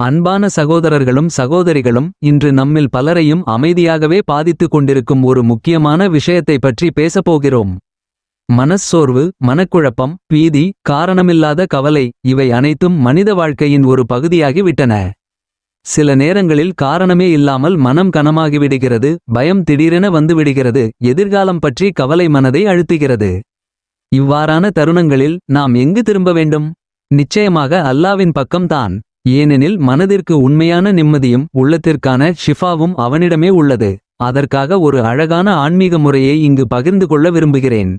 அன்பான சகோதரர்களும் சகோதரிகளும், இன்று நம்மில் பலரையும் அமைதியாகவே பாதித்துக் கொண்டிருக்கும் ஒரு முக்கியமான விஷயத்தை பற்றி பேசப்போகிறோம். மனச்சோர்வு, மனக்குழப்பம், பீதி, காரணமில்லாத கவலை, இவை அனைத்தும் மனித வாழ்க்கையின் ஒரு பகுதியாகிவிட்டன. சில நேரங்களில் காரணமே இல்லாமல் மனம் கனமாகிவிடுகிறது, பயம் திடீரென வந்துவிடுகிறது, எதிர்காலம் பற்றி கவலை மனதை அழுத்துகிறது. இவ்வாறான தருணங்களில் நாம் எங்கு திரும்ப வேண்டும்? நிச்சயமாக அல்லாவின் பக்கம்தான். ஏனெனில் மனதிற்கு உண்மையான நிம்மதியும் உள்ளத்திற்கான ஷிஃபாவும் அவனிடமே உள்ளது. அதற்காக ஒரு அழகான ஆன்மீக முறையை இங்கு பகிர்ந்து கொள்ள விரும்புகிறேன்.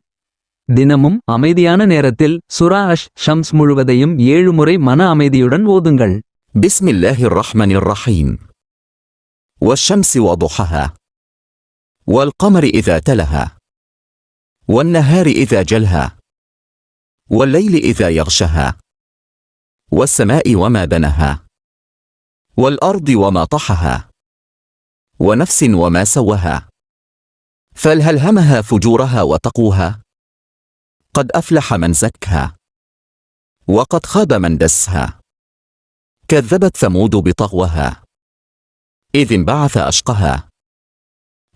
தினமும் அமைதியான நேரத்தில் சூரா அஷ்-ஷம்ஸ் முழுவதையும் 7 முறை மன அமைதியுடன் ஓதுங்கள். பிஸ்மில்லாஹிர் ரஹ்மானிர் ரஹீம். வஷ்ஷம்ஸி வதுஹாஹா, வல்கமரி இதா தலஹா, வன்னஹாரி இதா ஜல்ஹா, வல்லைலி இதா யக்ஷஹா, والسماء وما بناها، والأرض وما طحاها، ونفس وما سواها، فالهمها فجورها وتقواها، قد أفلح من زكاها، وقد خاب من دسها، كذبت ثمود بطغواها، إذ انبعث أشقاها،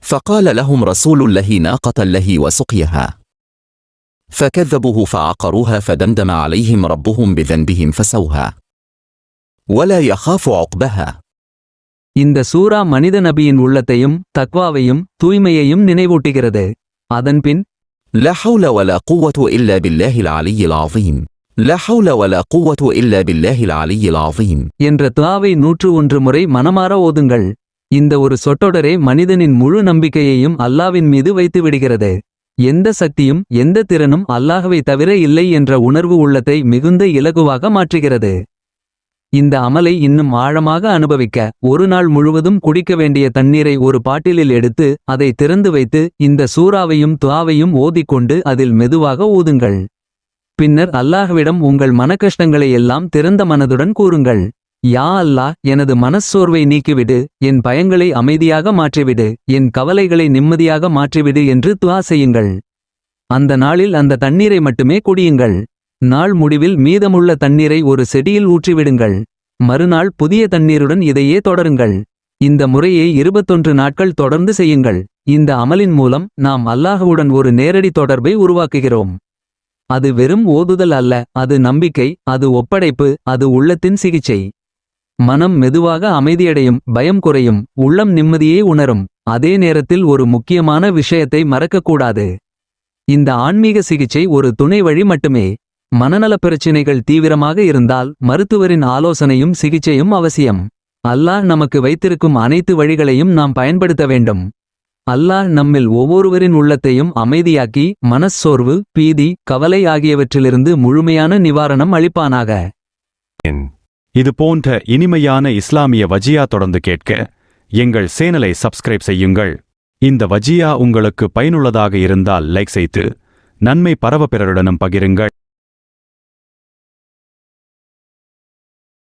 فقال لهم رسول الله ناقة الله وسقيها، فكذبوه فعقروها فدمدم عليهم ربهم بذنبهم فسوها ولا يخاف عقبها. இந்த சூரா மனித நபியின் உள்ளத்தையும் தக்வாவையும் தூய்மையையும் நினைவூட்டுகிறது. அதன்பின் لا حول ولا قوة إلا بالله العلي العظيم، لا حول ولا قوة إلا بالله العلي العظيم என்ற துஆவை 101 முறை மனமார ஓதுங்கள். இந்த ஒரு சொற்றொடரே மனிதனின் முழு நம்பிக்கையையும் அல்லாவின் மீது வைத்து விடுகிறது. எந்த சக்தியும் எந்த திறனும் அல்லாஹ்வை தவிர இல்லை என்ற உணர்வு உள்ளத்தை மிகுந்த இலகுவாக மாற்றுகிறது. இந்த அமலை இன்னும் ஆழமாக அனுபவிக்க, ஒரு நாள் முழுவதும் குடிக்க வேண்டிய தண்ணீரை ஒரு பாட்டிலில் எடுத்து அதை திறந்து வைத்து இந்த சூறாவையும் துஆவையும் ஓதிக்கொண்டு அதில் மெதுவாக ஊதுங்கள். பின்னர் அல்லாஹ்விடம் உங்கள் மனக்கஷ்டங்களை எல்லாம் திறந்த மனதுடன் கூறுங்கள். யா அல்லாஹ், எனது மனச்சோர்வை நீக்கிவிடு, என் பயங்களை அமைதியாக மாற்றிவிடு, என் கவலைகளை நிம்மதியாக மாற்றிவிடு என்று துஆ செய்யுங்கள். அந்த நாளில் அந்த தண்ணீரை மட்டுமே குடியுங்கள். நாள் முடிவில் மீதமுள்ள தண்ணீரை ஒரு செடியில் ஊற்றிவிடுங்கள். மறுநாள் புதிய தண்ணீருடன் இதையே தொடருங்கள். இந்த முறையை 21 நாட்கள் தொடர்ந்து செய்யுங்கள். இந்த அமலின் மூலம் நாம் அல்லாஹ்வுடன் ஒரு நேரடி தொடர்பை உருவாக்குகிறோம். அது வெறும் ஓதுதல் அல்ல, அது நம்பிக்கை, அது ஒப்படைப்பு, அது உள்ளத்தின் சிகிச்சை. மனம் மெதுவாக அமைதியடையும், பயம் குறையும், உள்ளம் நிம்மதியே உணரும். அதே நேரத்தில் ஒரு முக்கியமான விஷயத்தை மறக்கக்கூடாது. இந்த ஆன்மீக சிகிச்சை ஒரு துணை வழி மட்டுமே. மனநலப் பிரச்சினைகள் தீவிரமாக இருந்தால் மருத்துவரின் ஆலோசனையும் சிகிச்சையும் அவசியம். அல்லாஹ் நமக்கு வைத்திருக்கும் அனைத்து வழிகளையும் நாம் பயன்படுத்த வேண்டும். அல்லாஹ் நம்மில் ஒவ்வொருவரின் உள்ளத்தையும் அமைதியாக்கி மனச்சோர்வு, பீதி, கவலை ஆகியவற்றிலிருந்து முழுமையான நிவாரணம் அளிப்பானாக. இது போன்ற இனிமையான இஸ்லாமிய வஜியா தொடர்ந்து கேட்க எங்கள் சேனலை சப்ஸ்கிரைப் செய்யுங்கள். இந்த வஜியா உங்களுக்கு பயனுள்ளதாக இருந்தால் லைக் செய்து நன்மை பரவ பிறருடனும் பகிருங்கள்.